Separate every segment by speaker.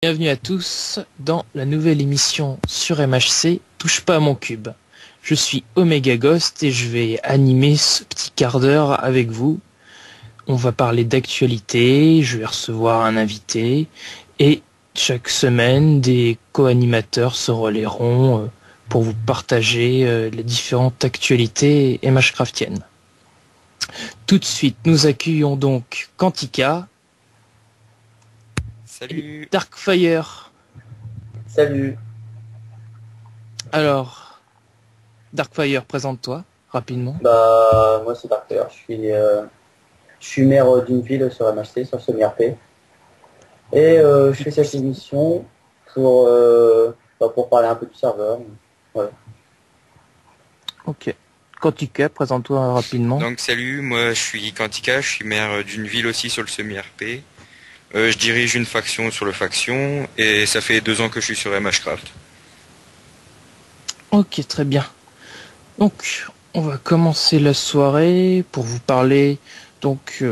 Speaker 1: Bienvenue à tous dans la nouvelle émission sur MHC Touche pas à mon cube. Je suis Omega Ghost et je vais animer ce petit quart d'heure avec vous. On va parler d'actualité, je vais recevoir un invité et chaque semaine des co-animateurs se relayeront pour vous partager les différentes actualités MHcraftiennes. Tout de suite, nous accueillons donc Quantica.
Speaker 2: Salut.
Speaker 1: Darkfire.
Speaker 3: Salut.
Speaker 1: Alors, Darkfire, présente-toi rapidement.
Speaker 3: Moi c'est Darker, je suis maire d'une ville sur MHC, sur semi-RP. Et je fais cette émission pour parler un peu du serveur. Voilà.
Speaker 1: Ok. Quantica, présente-toi rapidement.
Speaker 2: Donc salut, moi je suis Quantica, je suis maire d'une ville aussi sur le semi-RP. Je dirige une faction sur le faction et ça fait 2 ans que je suis sur MHcraft.
Speaker 1: Ok, très bien. Donc, on va commencer la soirée pour vous parler. Donc,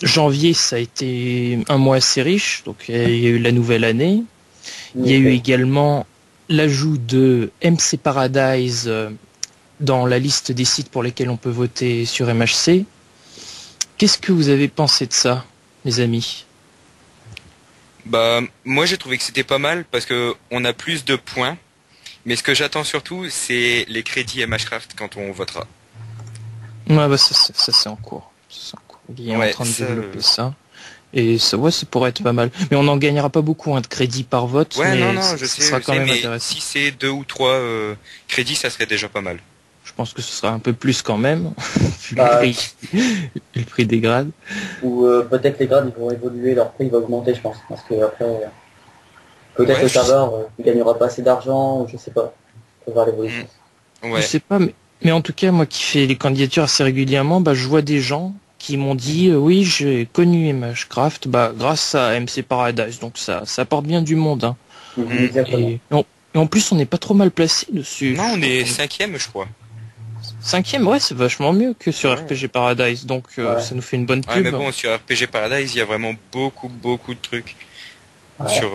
Speaker 1: janvier, ça a été un mois assez riche. Donc, il y a eu la nouvelle année. Il y a eu également l'ajout de MC Paradise dans la liste des sites pour lesquels on peut voter sur MHC. Qu'est-ce que vous avez pensé de ça, les amis ?
Speaker 2: Moi j'ai trouvé que c'était pas mal parce que on a plus de points. Mais ce que j'attends surtout, c'est les crédits MHcraft quand on votera.
Speaker 1: Ouais, ça c'est en cours. Il est en train de développer ça. Et ça pourrait être pas mal. Mais on n'en gagnera pas beaucoup de crédits par vote.
Speaker 2: Ouais,
Speaker 1: mais
Speaker 2: non, je sais,
Speaker 1: sera quand même
Speaker 2: mais
Speaker 1: intéressant.
Speaker 2: si c'est 2 ou 3 crédits, ça serait déjà pas mal.
Speaker 1: Je pense que ce sera un peu plus quand même, vu le prix des grades.
Speaker 3: Ou peut-être les grades ils vont évoluer, leur prix va augmenter je pense. Parce que après, peut-être le serveur ne gagnera pas assez d'argent, ou je sais pas. Faut voir l'évolution.
Speaker 1: Ouais. Je sais pas, mais en tout cas, moi qui fais les candidatures assez régulièrement, je vois des gens qui m'ont dit oui, j'ai connu MHcraft grâce à MC Paradise, donc ça apporte bien du monde. Hein. Et en plus, on n'est pas trop mal placé dessus.
Speaker 2: Non, on est 5e, je crois.
Speaker 1: 5e, ouais, c'est vachement mieux que sur RPG Paradise, donc ça nous fait une bonne pub.
Speaker 2: Ouais, mais bon, sur RPG Paradise, il y a vraiment beaucoup de trucs. Sur,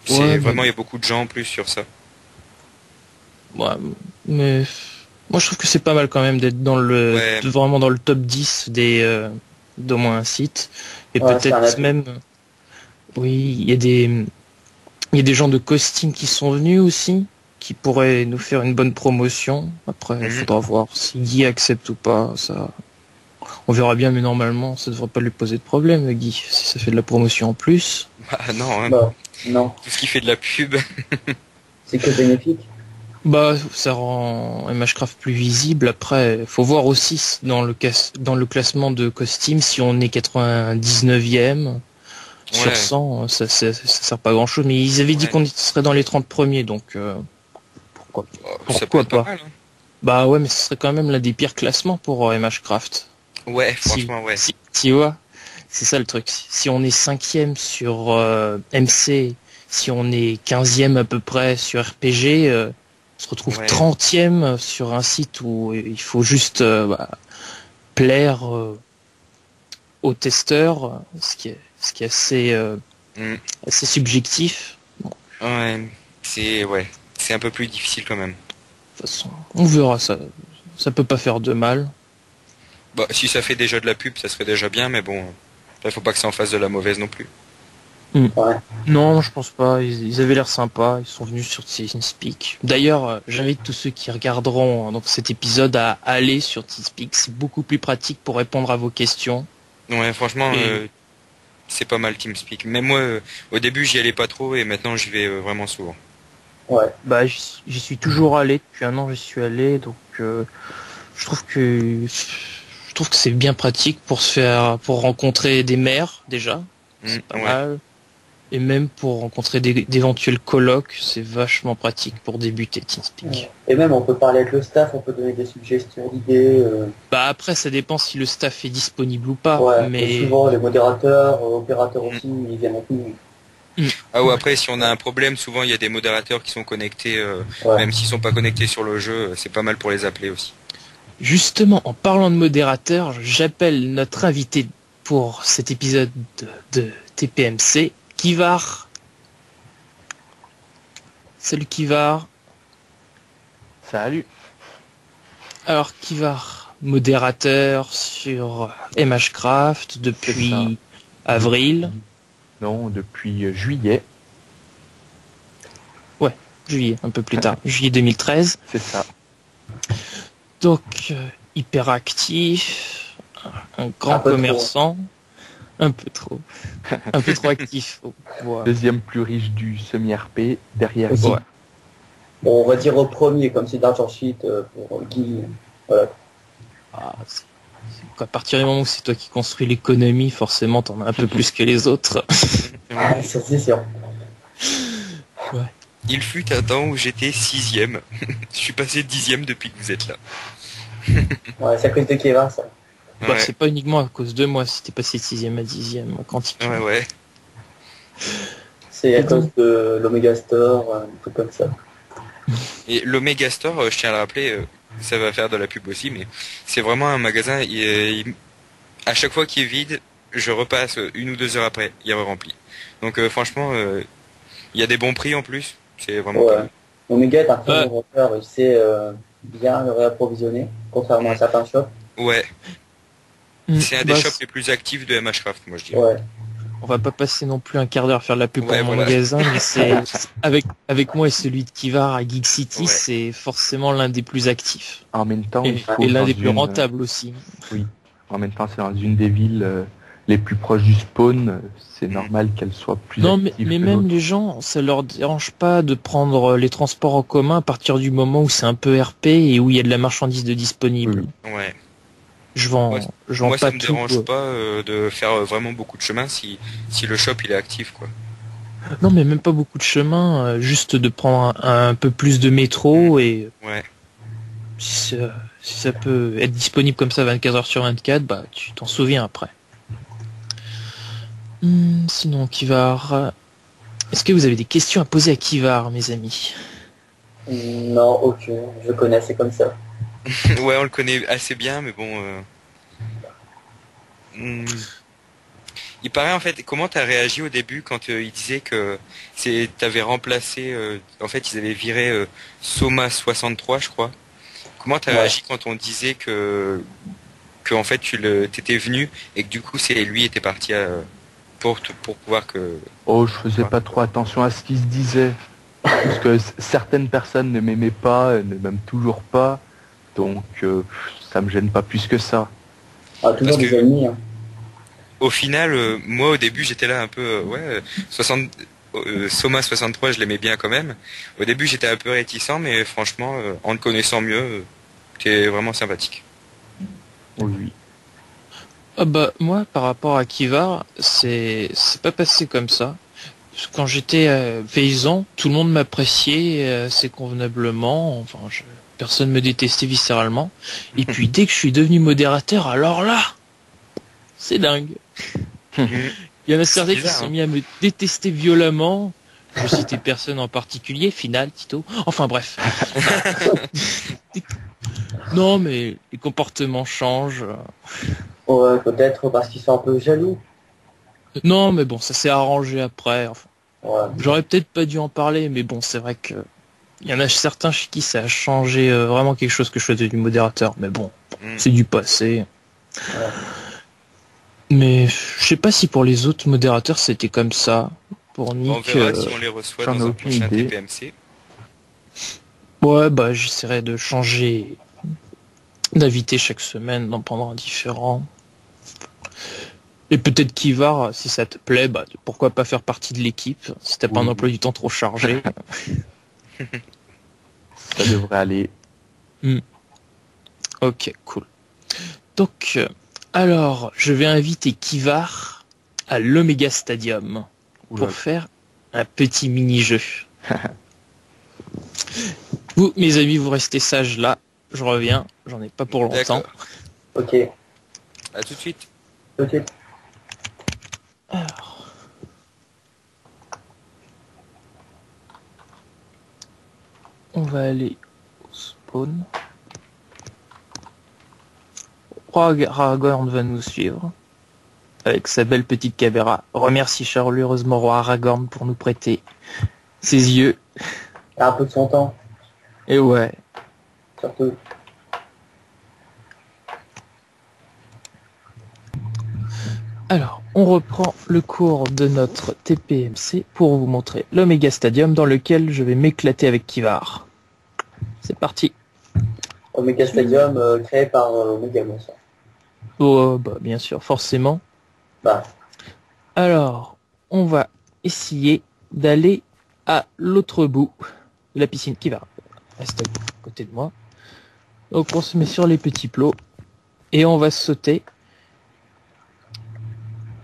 Speaker 2: vraiment, il y a beaucoup de gens en plus sur ça.
Speaker 1: Ouais, mais moi je trouve que c'est pas mal quand même d'être dans vraiment dans le top 10 d'au moins un site. Et peut-être même, oui, il y a des gens de Costing qui sont venus aussi, qui pourraient nous faire une bonne promotion. Après, il faudra voir si Guy accepte ou pas. Ça, on verra bien, mais normalement, ça devrait pas lui poser de problème, Guy, si ça fait de la promotion en plus.
Speaker 2: Non,
Speaker 3: non.
Speaker 2: Tout ce qui fait de la pub.
Speaker 3: C'est que bénéfique.
Speaker 1: Ça rend MHcraft plus visible. Après, faut voir aussi dans le classement de Costim si on est 99e. Sur 100, ça sert pas à grand chose, mais ils avaient dit qu'on serait dans les 30 premiers, donc pourquoi pas,
Speaker 2: mal, hein.
Speaker 1: Ouais, mais ce serait quand même l'un des pires classements pour MHcraft.
Speaker 2: Ouais, franchement,
Speaker 1: Tu vois, c'est ça le truc. Si on est 5e sur MC, si on est 15e à peu près sur RPG, on se retrouve 30e sur un site où il faut juste plaire aux testeurs, ce qui est assez subjectif.
Speaker 2: Bon. Ouais, c'est un peu plus difficile quand même.
Speaker 1: De toute façon, on verra, ça peut pas faire de mal.
Speaker 2: Si ça fait déjà de la pub, ça serait déjà bien, mais bon, il faut pas que ça en fasse de la mauvaise non plus.
Speaker 1: Non, je pense pas. Ils avaient l'air sympas. Ils sont venus sur TeamSpeak. D'ailleurs, j'invite tous ceux qui regarderont donc cet épisode à aller sur TeamSpeak. C'est beaucoup plus pratique pour répondre à vos questions.
Speaker 2: Ouais, franchement, c'est pas mal TeamSpeak. Mais moi, au début, j'y allais pas trop et maintenant, j'y vais vraiment souvent.
Speaker 3: Ouais.
Speaker 1: J'y suis toujours allé. Depuis un an, j'y suis allé. Donc, je trouve que c'est bien pratique pour rencontrer des maires déjà. C'est pas mal. Et même pour rencontrer d'éventuels colloques, c'est vachement pratique pour débuter TeamSpeak.
Speaker 3: Et même on peut parler avec le staff, on peut donner des suggestions d'idées.
Speaker 1: Après ça dépend si le staff est disponible ou pas.
Speaker 3: Mais souvent les modérateurs, opérateurs aussi, ils viennent avec nous.
Speaker 2: Après si on a un problème, souvent il y a des modérateurs qui sont connectés, même s'ils sont pas connectés sur le jeu, c'est pas mal pour les appeler aussi.
Speaker 1: Justement, en parlant de modérateurs, j'appelle notre invité pour cet épisode de TPMC, Kivar. Salut Kivar.
Speaker 4: Salut.
Speaker 1: Alors Kivar, modérateur sur MHcraft depuis avril.
Speaker 4: Non, depuis juillet.
Speaker 1: Ouais, juillet, un peu plus tard, juillet 2013.
Speaker 4: C'est ça.
Speaker 1: Donc, hyper actif, un grand commerçant, un peu trop actif. Voilà.
Speaker 4: Deuxième plus riche du semi-RP, derrière Guy.
Speaker 3: Ouais. Bon, on va dire au premier, comme c'est d'argent sheet pour Guy. Voilà.
Speaker 1: À partir du moment où c'est toi qui construis l'économie, forcément t'en as un peu plus que les autres.
Speaker 3: Ça c'est sûr.
Speaker 1: Ouais.
Speaker 2: Il fut un temps où j'étais 6ème. Je suis passé 10ème depuis que vous êtes là.
Speaker 3: Ouais, c'est à cause de Keva, ça.
Speaker 1: Bah,
Speaker 2: Ouais.
Speaker 1: c'est pas uniquement à cause de moi si t'es passé de 6ème à 10ème en quantité.
Speaker 2: Ouais.
Speaker 3: C'est à cause de l'Omega Store, un truc comme ça.
Speaker 2: Et l'Omega Store, je tiens à le rappeler, ça va faire de la pub aussi, mais c'est vraiment un magasin, à chaque fois qu'il est vide, je repasse 1 ou 2 heures après, il est rempli. Donc franchement, il y a des bons prix en plus, c'est vraiment cool.
Speaker 3: Omega est un très bon vendeur, il sait bien le réapprovisionner, contrairement à certains shops.
Speaker 2: Ouais. C'est un des shops les plus actifs de MHcraft, moi je dirais.
Speaker 3: Ouais.
Speaker 1: On va pas passer non plus un quart d'heure à faire de la pub pour mon
Speaker 2: voilà.
Speaker 1: magasin, mais c'est avec moi et celui de Kivar à Geek City, c'est forcément l'un des plus actifs.
Speaker 4: En même temps,
Speaker 1: Et l'un des plus rentables aussi.
Speaker 4: Oui. En même temps, c'est dans une des villes les plus proches du spawn. C'est normal qu'elle soit plus active.
Speaker 1: Mais même les gens, ça leur dérange pas de prendre les transports en commun à partir du moment où c'est un peu RP et où il y a de la marchandise de disponible.
Speaker 2: Oui. Ouais.
Speaker 1: Je vends
Speaker 2: moi,
Speaker 1: pas
Speaker 2: ça me
Speaker 1: tout,
Speaker 2: dérange pas de faire vraiment beaucoup de chemin si le shop il est actif, quoi.
Speaker 1: Non, mais même pas beaucoup de chemin, juste de prendre un peu plus de métro et si ça peut être disponible comme ça 24 heures sur 24, bah tu t'en souviens après. Sinon, Kivar, est-ce que vous avez des questions à poser à Kivar, mes amis?
Speaker 3: Non, aucune. Je connais, c'est comme ça.
Speaker 2: Ouais, on le connaît assez bien, mais bon... Il paraît en fait, comment t'as réagi au début quand il disait que t'avais remplacé, en fait ils avaient viré Soma 63 je crois. Comment t'as réagi quand on disait que en fait t'étais venu et que du coup c'est lui était parti pour pouvoir que...
Speaker 4: Oh, je faisais pas trop attention à ce qui se disait. Parce que certaines personnes ne m'aimaient pas, ne m'aiment toujours pas. Donc ça me gêne pas plus que ça.
Speaker 3: Ah, toujours des ennemis. Hein.
Speaker 2: Au final, moi au début j'étais là un peu, Soma 63 je l'aimais bien quand même. Au début j'étais un peu réticent, mais franchement, en le connaissant mieux, t'es vraiment sympathique.
Speaker 4: Oui.
Speaker 1: Ah bah moi par rapport à Kivar, c'est pas passé comme ça. Quand j'étais paysan, tout le monde m'appréciait assez convenablement. Enfin, personne me détestait viscéralement. Et puis dès que je suis devenu modérateur, alors là, c'est dingue. Il y en a certains qui se sont mis à me détester violemment. Je citais personne en particulier, Final, Tito. Enfin bref. Non, mais les comportements changent.
Speaker 3: Ouais, peut-être parce qu'ils sont un peu jaloux.
Speaker 1: Non, mais bon, ça s'est arrangé après. Enfin,
Speaker 3: ouais.
Speaker 1: J'aurais peut-être pas dû en parler, mais bon, c'est vrai que il y en a certains chez qui ça a changé vraiment quelque chose que je sois devenu modérateur. Mais bon, c'est du passé.
Speaker 3: Ouais.
Speaker 1: Mais je sais pas si pour les autres modérateurs c'était comme ça. Pour Nick,
Speaker 2: on verra si on les reçoit dans un prochain TPMC.
Speaker 1: Ouais, bah j'essaierai de changer d'inviter chaque semaine, d'en prendre un différent. Et peut-être Kivar, si ça te plaît, bah pourquoi pas faire partie de l'équipe, si t'as pas un emploi du temps trop chargé.
Speaker 4: Ça devrait aller.
Speaker 1: Ok, cool. Donc, alors, je vais inviter Kivar à l'Omega Stadium pour faire un petit mini-jeu. Vous, mes amis, vous restez sages là. Je reviens, j'en ai pas pour longtemps.
Speaker 3: Ok.
Speaker 2: À tout de suite.
Speaker 3: Ok.
Speaker 1: Alors. On va aller au spawn. Aragorn va nous suivre avec sa belle petite caméra. Remercie chaleureusement Roi Aragorn pour nous prêter ses yeux.
Speaker 3: Un peu de son temps,
Speaker 1: Et ouais.
Speaker 3: surtout.
Speaker 1: Alors, on reprend le cours de notre TPMC pour vous montrer l'Omega Stadium dans lequel je vais m'éclater avec Kivar. C'est parti.
Speaker 3: Omega Stadium, créé par Omega, bien sûr.
Speaker 1: Oh, bah, bien sûr, forcément.
Speaker 3: Bah,
Speaker 1: Alors, on va essayer d'aller à l'autre bout de la piscine. Kivar, reste à côté de moi. Donc, on se met sur les petits plots et on va sauter.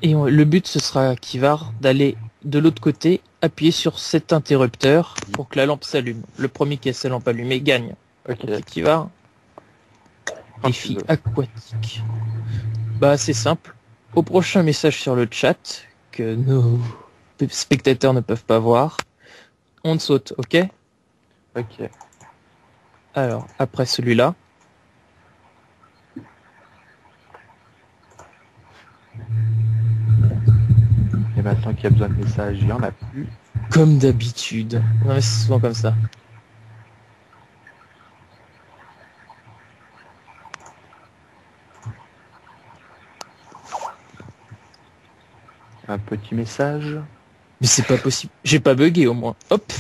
Speaker 1: Et le but, ce sera, Kivar, d'aller de l'autre côté, appuyer sur cet interrupteur pour que la lampe s'allume. Le premier qui a sa lampe allumée gagne.
Speaker 4: Ok.
Speaker 1: Ok, Kivar. Défi aquatique. Bah, c'est simple. Au prochain message sur le chat, que nos spectateurs ne peuvent pas voir, on saute, ok?
Speaker 4: Ok.
Speaker 1: Alors, après celui-là.
Speaker 4: Et maintenant qu'il y a besoin de messages, il n'y en a plus.
Speaker 1: Comme d'habitude. Non mais c'est souvent comme ça.
Speaker 4: Un petit message.
Speaker 1: Mais c'est pas possible. J'ai pas bugué au moins. Hop.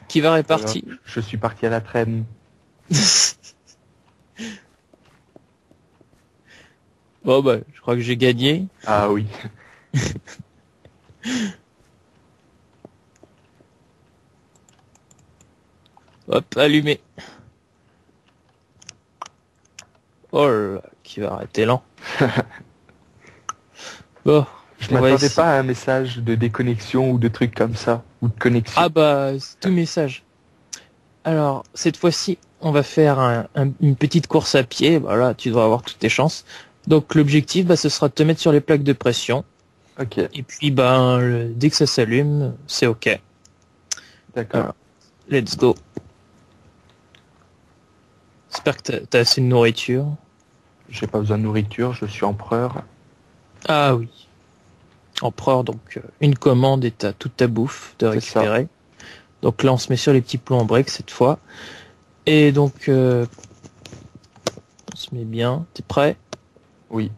Speaker 1: Qui va répartir.
Speaker 4: Alors, je suis parti à la traîne.
Speaker 1: Bon bah, je crois que j'ai gagné.
Speaker 4: Ah oui.
Speaker 1: Hop, allumé. Oh là là, qui va arrêter lent. Bon,
Speaker 4: Je
Speaker 1: on va
Speaker 4: m'attendais
Speaker 1: essayer.
Speaker 4: pas à un message de déconnexion ou de trucs comme ça. Ou de connexion.
Speaker 1: Ah bah, c'est tout message. Alors, cette fois-ci, on va faire une petite course à pied. Voilà, tu devras avoir toutes tes chances. Donc l'objectif, bah, ce sera de te mettre sur les plaques de pression.
Speaker 4: Ok,
Speaker 1: Et puis, ben, dès que ça s'allume, c'est ok.
Speaker 4: d'accord.
Speaker 1: Alors, let's go. J'espère que t'as assez de nourriture.
Speaker 4: J'ai pas besoin de nourriture, je suis empereur.
Speaker 1: Ah oui. Empereur, donc une commande et t'as toute ta bouffe de
Speaker 4: C'est ça.
Speaker 1: récupérer. Donc là, on se met sur les petits plots en break cette fois. Et donc, on se met bien. T'es prêt?
Speaker 4: Oui,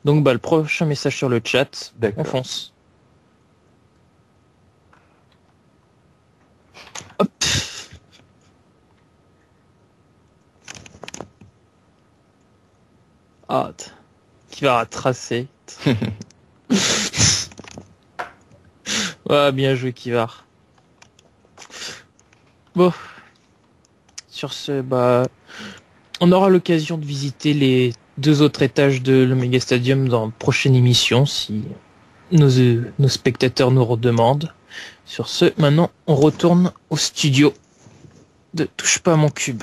Speaker 1: Donc, bah, le prochain message sur le chat, on
Speaker 4: d'accord.
Speaker 1: fonce. Hop. Ah, qui va tracer. Ouais, bien joué, Kivar. Bon. Sur ce, bah, on aura l'occasion de visiter les 2 autres étages de l'Omega Stadium dans la prochaine émission si nos spectateurs nous redemandent. Sur ce, maintenant, on retourne au studio de Touche pas à mon cube.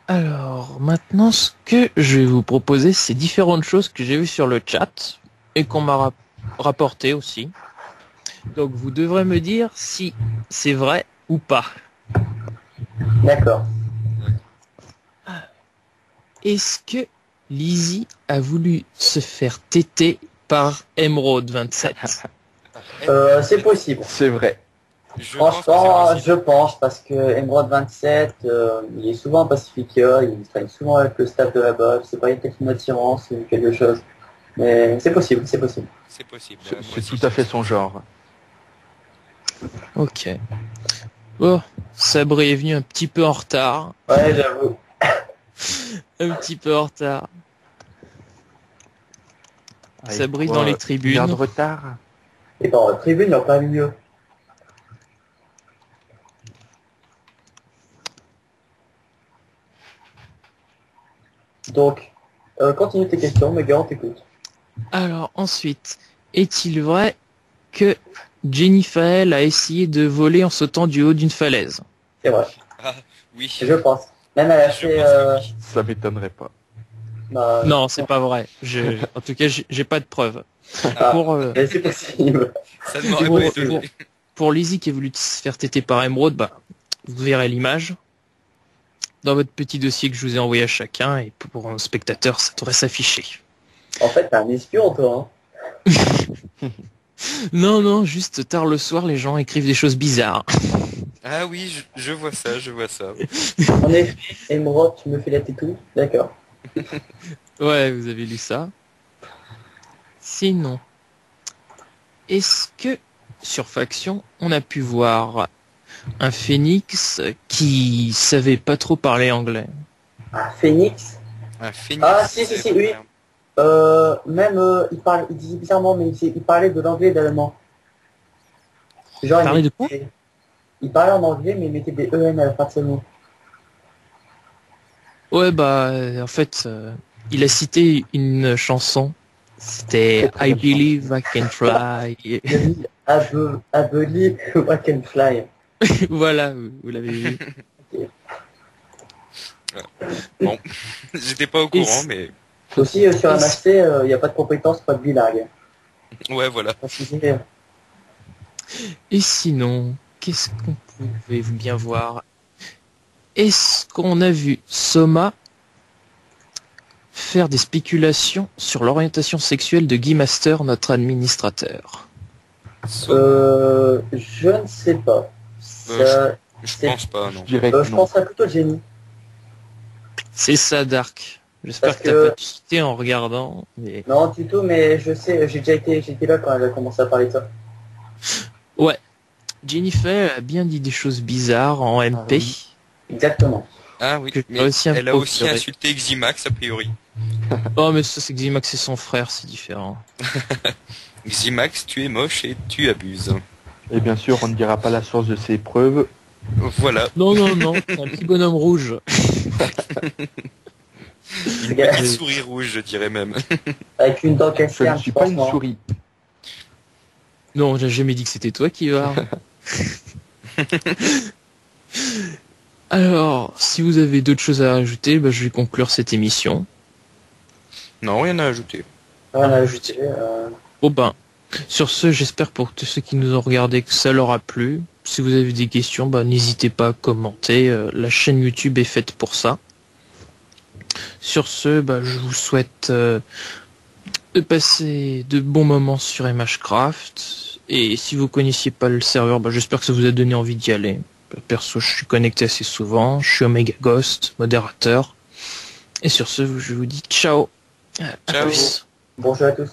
Speaker 1: Alors, maintenant, ce que je vais vous proposer, c'est différentes choses que j'ai vues sur le chat et qu'on m'a rapporté aussi. Donc, vous devrez me dire si c'est vrai ou pas.
Speaker 3: d'accord.
Speaker 1: Est-ce que Lizzie a voulu se faire téter par Emerald 27?
Speaker 3: C'est possible.
Speaker 4: C'est vrai.
Speaker 2: Je pense que c'est
Speaker 3: Franchement,
Speaker 2: possible.
Speaker 3: je pense, parce que Emerald 27, il est souvent en Pacifica, il traîne souvent avec le staff de là-bas, je sais pas, il y a peut-être une attirance ou quelque chose. Mais c'est possible, c'est possible.
Speaker 2: C'est possible.
Speaker 4: C'est
Speaker 2: Moi
Speaker 4: c'est
Speaker 2: aussi,
Speaker 4: tout à fait son genre.
Speaker 1: Ok. Bon, Sabri est venu un petit peu en retard.
Speaker 3: Ouais, j'avoue.
Speaker 1: Un petit peu en retard.
Speaker 4: Avec
Speaker 1: Sabri
Speaker 4: quoi,
Speaker 1: dans les
Speaker 4: 1 heure
Speaker 1: tribunes.
Speaker 4: de retard.
Speaker 3: Et par la tribune, il n'y a pas mieux. Donc, continue tes questions, mais gars, on t'écoute.
Speaker 1: Alors ensuite, est-il vrai que Jennifer a essayé de voler en sautant du haut d'une falaise?
Speaker 3: C'est vrai,
Speaker 2: Ah, oui.
Speaker 3: je pense. Même elle a
Speaker 2: Je
Speaker 3: fait...
Speaker 2: pense que oui.
Speaker 4: Ça m'étonnerait pas.
Speaker 3: bah,
Speaker 1: Non, c'est pas vrai. En tout cas, j'ai pas de preuves.
Speaker 2: Ah,
Speaker 1: Pour,
Speaker 3: mais c'est possible.
Speaker 2: ça ne m'aurait
Speaker 1: pour,
Speaker 2: pas étonné.
Speaker 1: pour Lizzie qui a voulu se faire téter par Emerald, bah, vous verrez l'image. dans votre petit dossier que je vous ai envoyé à chacun, et pour un spectateur, ça devrait s'afficher.
Speaker 3: En fait, t'es un espion, toi. Hein.
Speaker 1: Non, juste tard le soir, les gens écrivent des choses bizarres.
Speaker 2: Ah oui, je vois ça.
Speaker 3: En effet, Emerald, tu me fais la tétou. D'accord.
Speaker 1: Ouais, vous avez lu ça. Sinon, est-ce que sur Faction, on a pu voir un Phoenix qui savait pas trop parler anglais?
Speaker 3: Ah, Phoenix.
Speaker 2: Un phénix.
Speaker 3: Ah, si, oui. Il disait bizarrement, mais il parlait de l'anglais et de l'allemand. Genre,
Speaker 1: Parlait de quoi?
Speaker 3: Il parlait en anglais, mais il mettait des EN à la fin de ses mots.
Speaker 1: Ouais, en fait, il a cité une chanson. C'était I Believe I Can Fly.
Speaker 3: Il a dit I believe I can fly.
Speaker 1: Voilà, vous l'avez vu.
Speaker 2: Bon, j'étais pas au courant, mais
Speaker 3: Aussi, sur MHC, il n'y a pas de compétence, pas de bilingue.
Speaker 2: ouais, voilà.
Speaker 1: Et sinon, qu'est-ce qu'on pouvait bien voir? Est-ce qu'on a vu Soma faire des spéculations sur l'orientation sexuelle de Guy Master, notre administrateur?
Speaker 3: Je ne sais pas.
Speaker 2: Je pense pas, non.
Speaker 4: Je dirais
Speaker 3: Je penserais plutôt Jenny.
Speaker 1: C'est ça, Dark. J'espère
Speaker 3: Parce
Speaker 1: que t'as
Speaker 3: que-
Speaker 1: pas quitté en regardant. Mais...
Speaker 3: Non, du tout, mais je sais, j'étais là quand elle a commencé à parler de ça.
Speaker 1: Ouais. Jennifer a bien dit des choses bizarres en MP.
Speaker 4: oui.
Speaker 3: Exactement.
Speaker 2: Ah oui,
Speaker 1: Que
Speaker 2: mais
Speaker 1: aussi un
Speaker 2: elle a
Speaker 1: peu
Speaker 2: aussi
Speaker 1: opéré.
Speaker 2: insulté Ximax, a priori.
Speaker 1: Oh, mais ça, c'est Ximax, c'est son frère, c'est différent.
Speaker 2: Ximax, tu es moche et tu abuses.
Speaker 4: Et bien sûr, on ne dira pas la source de ces preuves.
Speaker 2: Voilà,
Speaker 1: Non, c'est un petit bonhomme rouge.
Speaker 2: une petite souris rouge, je dirais même.
Speaker 3: Avec une dent
Speaker 4: Je
Speaker 3: cassée,
Speaker 4: ne
Speaker 3: un
Speaker 4: suis
Speaker 3: petit
Speaker 4: pas une
Speaker 3: pansement.
Speaker 4: souris.
Speaker 1: Non, j'ai jamais dit que c'était toi qui vas. Alors, si vous avez d'autres choses à rajouter, je vais conclure cette émission.
Speaker 2: Non, rien à ajouter.
Speaker 3: Rien à ajouter.
Speaker 1: Bon sur ce, j'espère pour tous ceux qui nous ont regardés que ça leur a plu. Si vous avez des questions, n'hésitez pas à commenter. La chaîne YouTube est faite pour ça. Sur ce, je vous souhaite de passer de bons moments sur MHCraft. Et si vous connaissiez pas le serveur, j'espère que ça vous a donné envie d'y aller. Perso, je suis connecté assez souvent. Je suis Omega Ghost, modérateur. Et sur ce, je vous dis ciao. À
Speaker 2: Ciao.
Speaker 1: plus.
Speaker 3: Bonjour à tous.